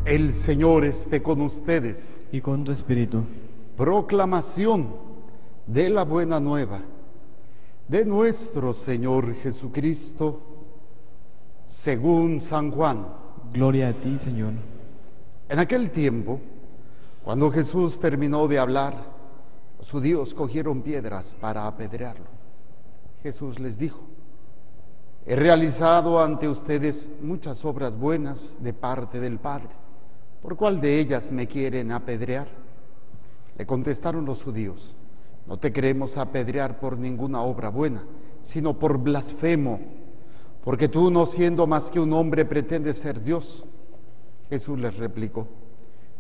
El Señor esté con ustedes. Y con tu espíritu. Proclamación de la buena nueva de nuestro Señor Jesucristo según San Juan. Gloria a ti, Señor. En aquel tiempo, cuando Jesús terminó de hablar, los judíos cogieron piedras para apedrearlo. Jesús les dijo: he realizado ante ustedes muchas obras buenas de parte del Padre. ¿Por cuál de ellas me quieren apedrear? Le contestaron los judíos: no te queremos apedrear por ninguna obra buena, sino por blasfemo, porque tú, no siendo más que un hombre, pretendes ser Dios. Jesús les replicó: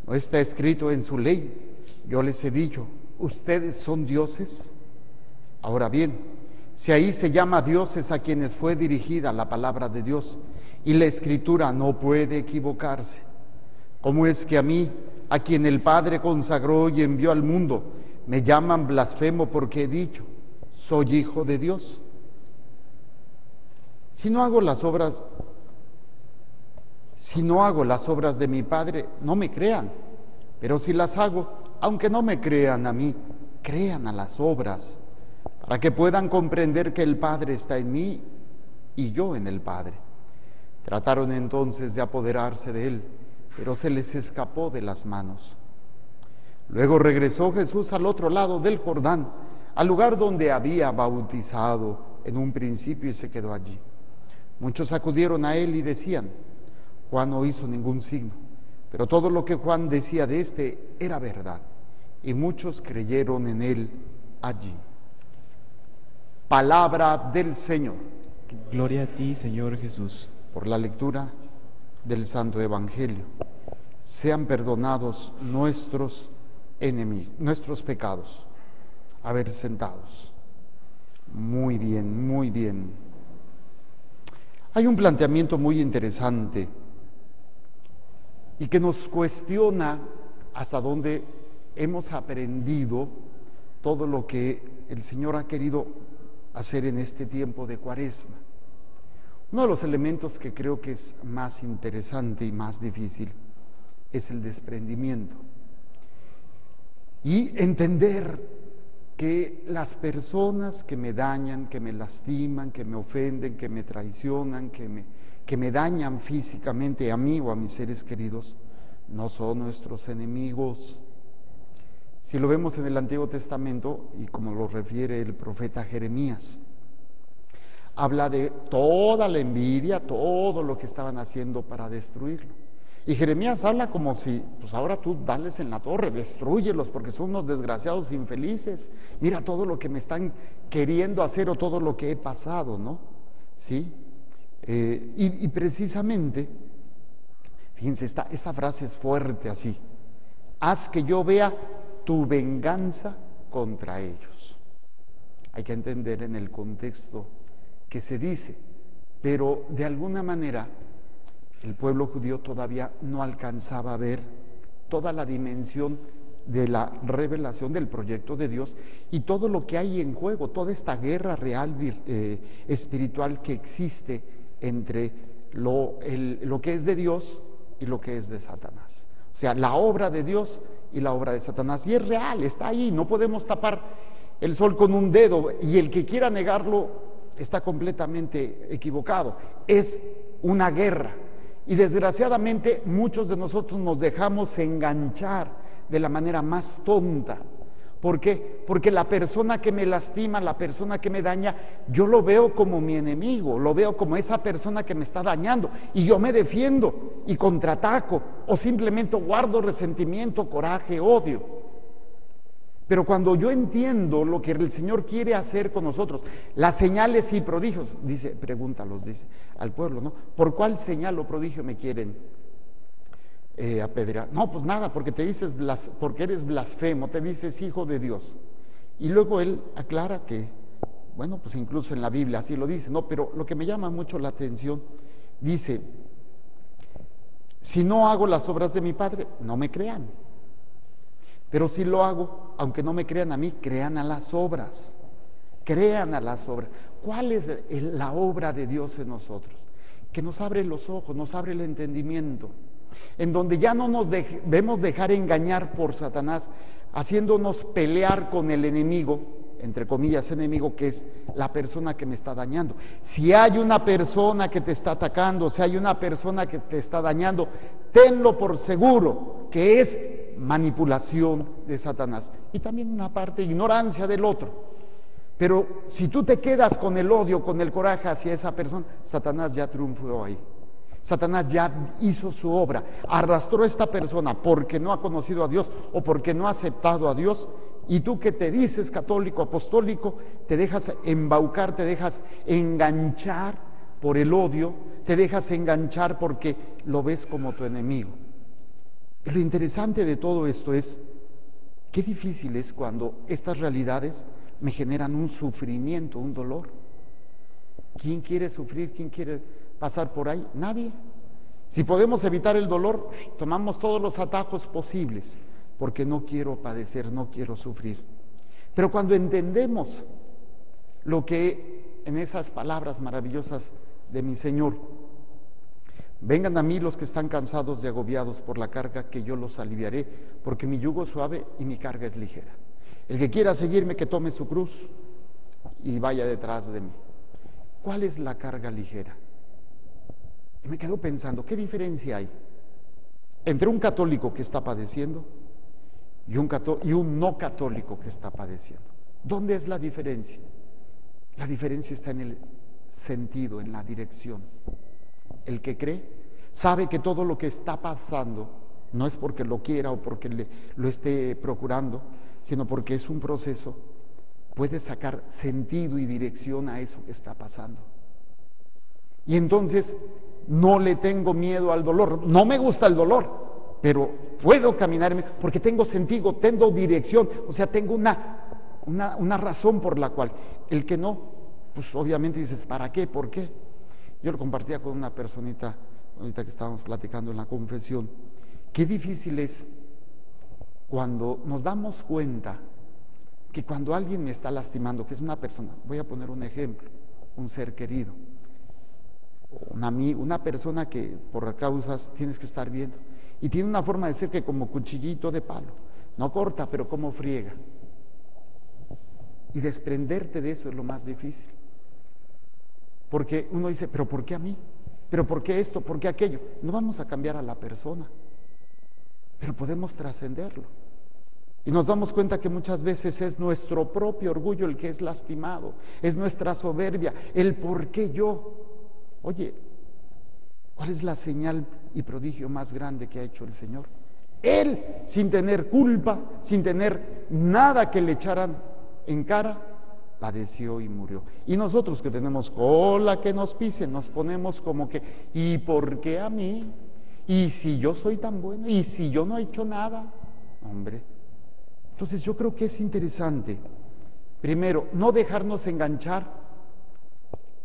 ¿no está escrito en su ley? Yo les he dicho, ¿ustedes son dioses? Ahora bien, si ahí se llama dioses a quienes fue dirigida la palabra de Dios, y la Escritura no puede equivocarse, ¿cómo es que a mí, a quien el Padre consagró y envió al mundo, me llaman blasfemo porque he dicho, soy hijo de Dios? Si no hago las obras de mi Padre, no me crean, pero si las hago, aunque no me crean a mí, crean a las obras, para que puedan comprender que el Padre está en mí y yo en el Padre. Trataron entonces de apoderarse de él, pero se les escapó de las manos. Luego regresó Jesús al otro lado del Jordán, al lugar donde había bautizado en un principio, y se quedó allí. Muchos acudieron a él y decían: Juan no hizo ningún signo, pero todo lo que Juan decía de éste era verdad, y muchos creyeron en él allí. Palabra del Señor. Gloria a ti, Señor Jesús. Por la lectura del Santo Evangelio, sean perdonados nuestros enemigos, nuestros pecados. A ver, sentados. Muy bien, muy bien. Hay un planteamiento muy interesante y que nos cuestiona hasta dónde hemos aprendido todo lo que el Señor ha querido hacer en este tiempo de Cuaresma. Uno de los elementos que creo que es más interesante y más difícil es el desprendimiento. Y entender que las personas que me dañan, que me lastiman, que me ofenden, que me traicionan, que me dañan físicamente a mí o a mis seres queridos, no son nuestros enemigos. Si lo vemos en el Antiguo Testamento, y como lo refiere el profeta Jeremías, habla de toda la envidia, todo lo que estaban haciendo para destruirlo. Y Jeremías habla como si, pues ahora tú dales en la torre, destrúyelos porque son unos desgraciados infelices. Mira todo lo que me están queriendo hacer o todo lo que he pasado, ¿no? ¿Sí? Y precisamente, fíjense, esta frase es fuerte así: haz que yo vea tu venganza contra ellos. Hay que entender en el contexto que se dice, pero de alguna manera el pueblo judío todavía no alcanzaba a ver toda la dimensión de la revelación del proyecto de Dios y todo lo que hay en juego, toda esta guerra real espiritual que existe entre lo que es de Dios y lo que es de Satanás. O sea, la obra de Dios y la obra de Satanás. Y es real, está ahí, no podemos tapar el sol con un dedo, y el que quiera negarlo está completamente equivocado. Es una guerra. Y desgraciadamente muchos de nosotros nos dejamos enganchar de la manera más tonta. ¿Por qué? Porque la persona que me lastima, la persona que me daña, yo lo veo como mi enemigo, lo veo como esa persona que me está dañando, y yo me defiendo y contraataco, o simplemente guardo resentimiento, coraje, odio. Pero cuando yo entiendo lo que el Señor quiere hacer con nosotros, las señales y prodigios, pregúntalos, dice al pueblo, ¿no? ¿Por cuál señal o prodigio me quieren apedrear? No, pues nada, porque porque eres blasfemo, te dices hijo de Dios. Y luego él aclara que, bueno, pues incluso en la Biblia así lo dice, ¿no? Pero lo que me llama mucho la atención, dice: si no hago las obras de mi Padre, no me crean. Pero si lo hago, aunque no me crean a mí, crean a las obras. Crean a las obras. ¿Cuál es la obra de Dios en nosotros? Que nos abre los ojos, nos abre el entendimiento. en donde ya no nos debemos dejar engañar por Satanás, haciéndonos pelear con el enemigo, entre comillas enemigo, que es la persona que me está dañando. Si hay una persona que te está atacando, si hay una persona que te está dañando, tenlo por seguro que es manipulación de Satanás. Y también una parte de ignorancia del otro. Pero si tú te quedas con el odio, con el coraje hacia esa persona, Satanás ya triunfó ahí. Satanás ya hizo su obra, arrastró a esta persona porque no ha conocido a Dios o porque no ha aceptado a Dios, y tú que te dices católico, apostólico, te dejas embaucar, te dejas enganchar por el odio, te dejas enganchar porque lo ves como tu enemigo. Y lo interesante de todo esto es, qué difícil es cuando estas realidades me generan un sufrimiento, un dolor. ¿Quién quiere sufrir? ¿Quién quiere pasar por ahí? Nadie. Si podemos evitar el dolor, tomamos todos los atajos posibles, porque no quiero padecer, no quiero sufrir. Pero cuando entendemos lo que en esas palabras maravillosas de mi Señor, vengan a mí los que están cansados y agobiados por la carga, que yo los aliviaré, porque mi yugo es suave y mi carga es ligera. El que quiera seguirme, que tome su cruz y vaya detrás de mí. ¿Cuál es la carga ligera? Y me quedo pensando, ¿qué diferencia hay entre un católico que está padeciendo y un no católico que está padeciendo? ¿Dónde es la diferencia? La diferencia está en el sentido, en la dirección. El que cree sabe que todo lo que está pasando no es porque lo quiera o porque lo esté procurando, sino porque es un proceso. Puede sacar sentido y dirección a eso que está pasando. Y entonces no le tengo miedo al dolor. No me gusta el dolor, pero puedo caminarme porque tengo sentido, tengo dirección, o sea, tengo una razón por la cual. El que no, pues obviamente dices, ¿para qué? ¿Por qué? Yo lo compartía con una personita, ahorita que estábamos platicando en la confesión. Qué difícil es cuando nos damos cuenta que cuando alguien me está lastimando, que es una persona, voy a poner un ejemplo, un ser querido, un amigo, una persona que por causas tienes que estar viendo, y tiene una forma de ser que como cuchillito de palo, no corta, pero como friega. Y desprenderte de eso es lo más difícil. Porque uno dice, ¿pero por qué a mí? ¿Pero por qué esto? ¿Por qué aquello? No vamos a cambiar a la persona, pero podemos trascenderlo. Y nos damos cuenta que muchas veces es nuestro propio orgullo el que es lastimado, es nuestra soberbia, el por qué yo. Oye, ¿cuál es la señal y prodigio más grande que ha hecho el Señor? Él, sin tener culpa, sin tener nada que le echaran en cara, padeció y murió. Y nosotros que tenemos cola que nos pisen, nos ponemos como que, ¿y por qué a mí? ¿Y si yo soy tan bueno? ¿Y si yo no he hecho nada? Hombre. Entonces yo creo que es interesante, primero, no dejarnos enganchar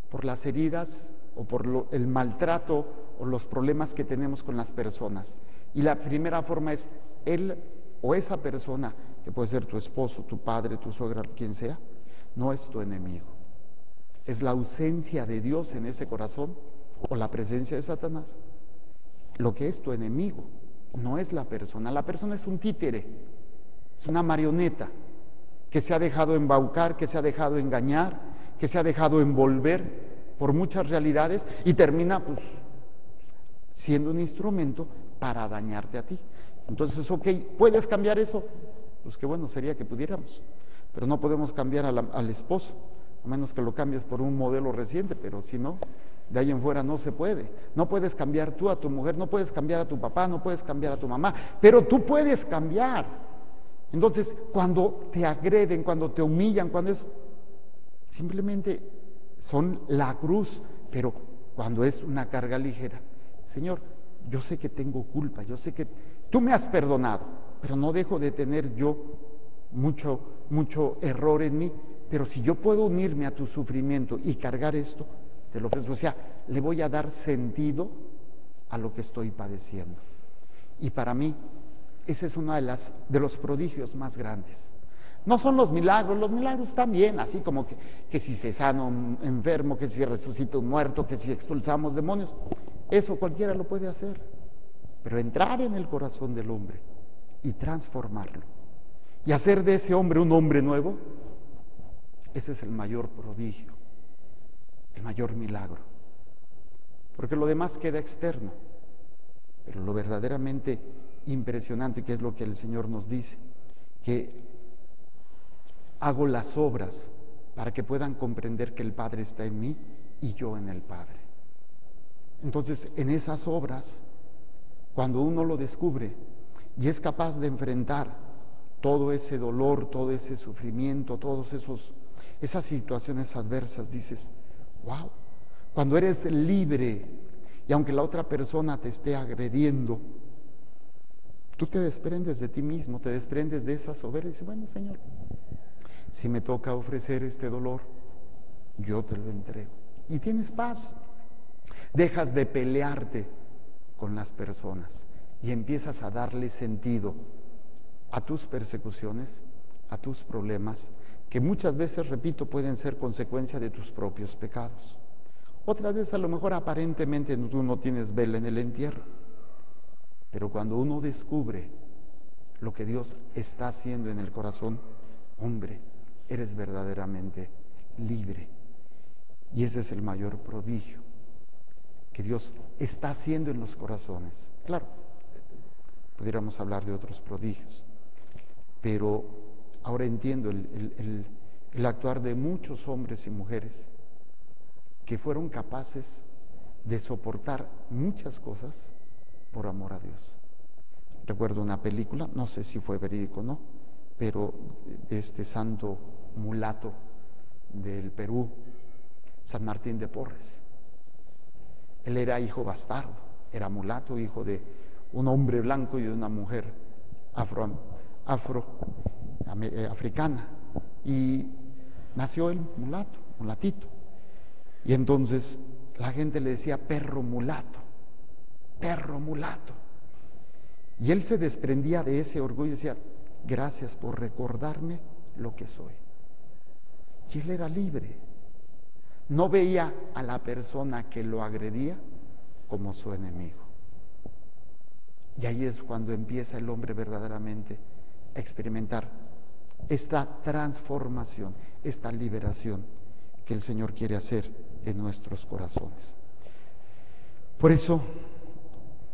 por las heridas o por el maltrato o los problemas que tenemos con las personas. Y la primera forma es él o esa persona, que puede ser tu esposo, tu padre, tu suegra, quien sea, no es tu enemigo. Es la ausencia de Dios en ese corazón o la presencia de Satanás. Lo que es tu enemigo no es la persona. La persona es un títere, es una marioneta que se ha dejado embaucar, que se ha dejado engañar, que se ha dejado envolver por muchas realidades y termina pues siendo un instrumento para dañarte a ti. Entonces, ok, ¿puedes cambiar eso? Pues qué bueno sería que pudiéramos, pero no podemos cambiar al esposo, a menos que lo cambies por un modelo reciente, pero si no, de ahí en fuera no se puede. No puedes cambiar tú a tu mujer, no puedes cambiar a tu papá, no puedes cambiar a tu mamá, pero tú puedes cambiar. Entonces, cuando te agreden, cuando te humillan, cuando es simplemente son la cruz, pero cuando es una carga ligera, Señor, yo sé que tengo culpa, yo sé que tú me has perdonado, pero no dejo de tener yo mucho error en mí, pero si yo puedo unirme a tu sufrimiento y cargar esto, te lo ofrezco. O sea, le voy a dar sentido a lo que estoy padeciendo. Y para mí, ese es uno de los prodigios más grandes. No son los milagros están bien, así como que si se sana un enfermo, que si resucita un muerto, que si expulsamos demonios, eso cualquiera lo puede hacer. pero entrar en el corazón del hombre y transformarlo y hacer de ese hombre un hombre nuevo, ese es el mayor prodigio, el mayor milagro, porque lo demás queda externo, pero lo verdaderamente impresionante, que es lo que el Señor nos dice, que hago las obras para que puedan comprender que el Padre está en mí y yo en el Padre. Entonces, en esas obras, cuando uno lo descubre y es capaz de enfrentar todo ese dolor, todo ese sufrimiento, esas situaciones adversas, dices, wow, cuando eres libre y aunque la otra persona te esté agrediendo, tú te desprendes de ti mismo, te desprendes de esa soberbia y dices, bueno, Señor, si me toca ofrecer este dolor, yo te lo entrego. Y tienes paz. Dejas de pelearte con las personas y empiezas a darle sentido a tus persecuciones, a tus problemas, que muchas veces, repito, pueden ser consecuencia de tus propios pecados. Otras veces a lo mejor aparentemente tú no tienes vela en el entierro, pero cuando uno descubre lo que Dios está haciendo en el corazón, hombre, eres verdaderamente libre. Y ese es el mayor prodigio que Dios está haciendo en los corazones. Claro, pudiéramos hablar de otros prodigios, pero ahora entiendo el actuar de muchos hombres y mujeres que fueron capaces de soportar muchas cosas por amor a Dios. Recuerdo una película, no sé si fue verídico o no, pero de este santo mulato del Perú, San Martín de Porres. Él era hijo bastardo, era mulato, hijo de un hombre blanco y de una mujer africana, y nació el mulatito, y entonces la gente le decía perro mulato, y él se desprendía de ese orgullo y decía, gracias por recordarme lo que soy. Y él era libre, no veía a la persona que lo agredía como su enemigo. Y ahí es cuando empieza el hombre verdaderamente a experimentar esta transformación, esta liberación que el Señor quiere hacer en nuestros corazones. Por eso,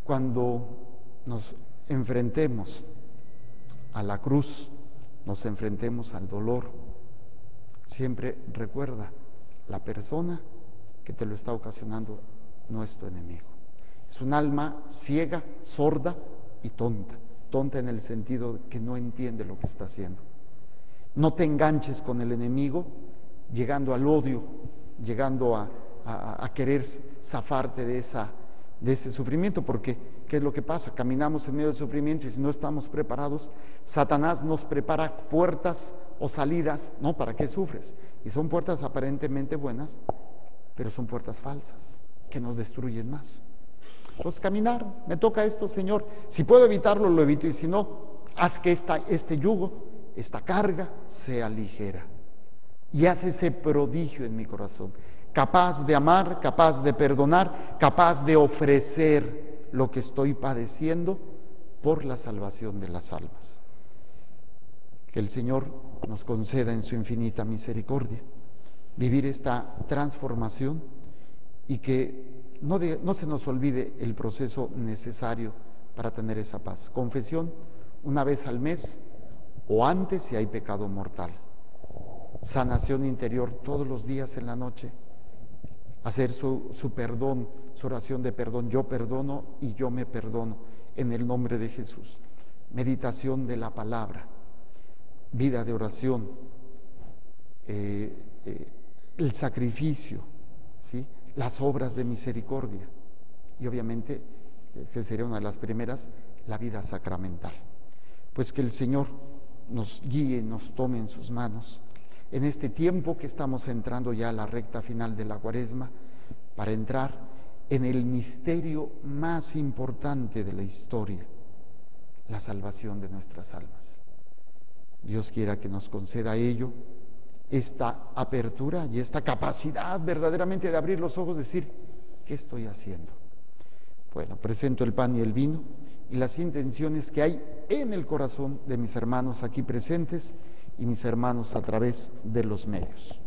cuando nos enfrentemos a la cruz, nos enfrentemos al dolor, siempre recuerda, la persona que te lo está ocasionando no es tu enemigo. Es un alma ciega, sorda y tonta. Tonta en el sentido de que no entiende lo que está haciendo. No te enganches con el enemigo llegando al odio, llegando a querer zafarte de ese sufrimiento, porque ¿qué es lo que pasa? Caminamos en medio del sufrimiento y si no estamos preparados, Satanás nos prepara puertas o salidas, ¿no? ¿Para qué sufres? Y son puertas aparentemente buenas, pero son puertas falsas que nos destruyen más. Entonces, caminar, me toca esto, Señor. Si puedo evitarlo, lo evito, y si no, haz que este yugo, esta carga, sea ligera. Y haz ese prodigio en mi corazón, capaz de amar, capaz de perdonar, capaz de ofrecer lo que estoy padeciendo por la salvación de las almas. Que el Señor nos conceda en su infinita misericordia vivir esta transformación y que no se nos olvide el proceso necesario para tener esa paz. Confesión una vez al mes o antes si hay pecado mortal. Sanación interior todos los días en la noche. Hacer su perdón, su oración de perdón. Yo perdono y yo me perdono en el nombre de Jesús. Meditación de la palabra. Vida de oración. El sacrificio, ¿sí? Las obras de misericordia y obviamente, que sería una de las primeras, la vida sacramental. Pues que el Señor nos guíe, nos tome en sus manos en este tiempo que estamos entrando ya a la recta final de la Cuaresma, para entrar en el misterio más importante de la historia, la salvación de nuestras almas. Dios quiera que nos conceda ello, esta apertura y esta capacidad verdaderamente de abrir los ojos, decir, ¿qué estoy haciendo? Bueno, presento el pan y el vino y las intenciones que hay en el corazón de mis hermanos aquí presentes y mis hermanos a través de los medios.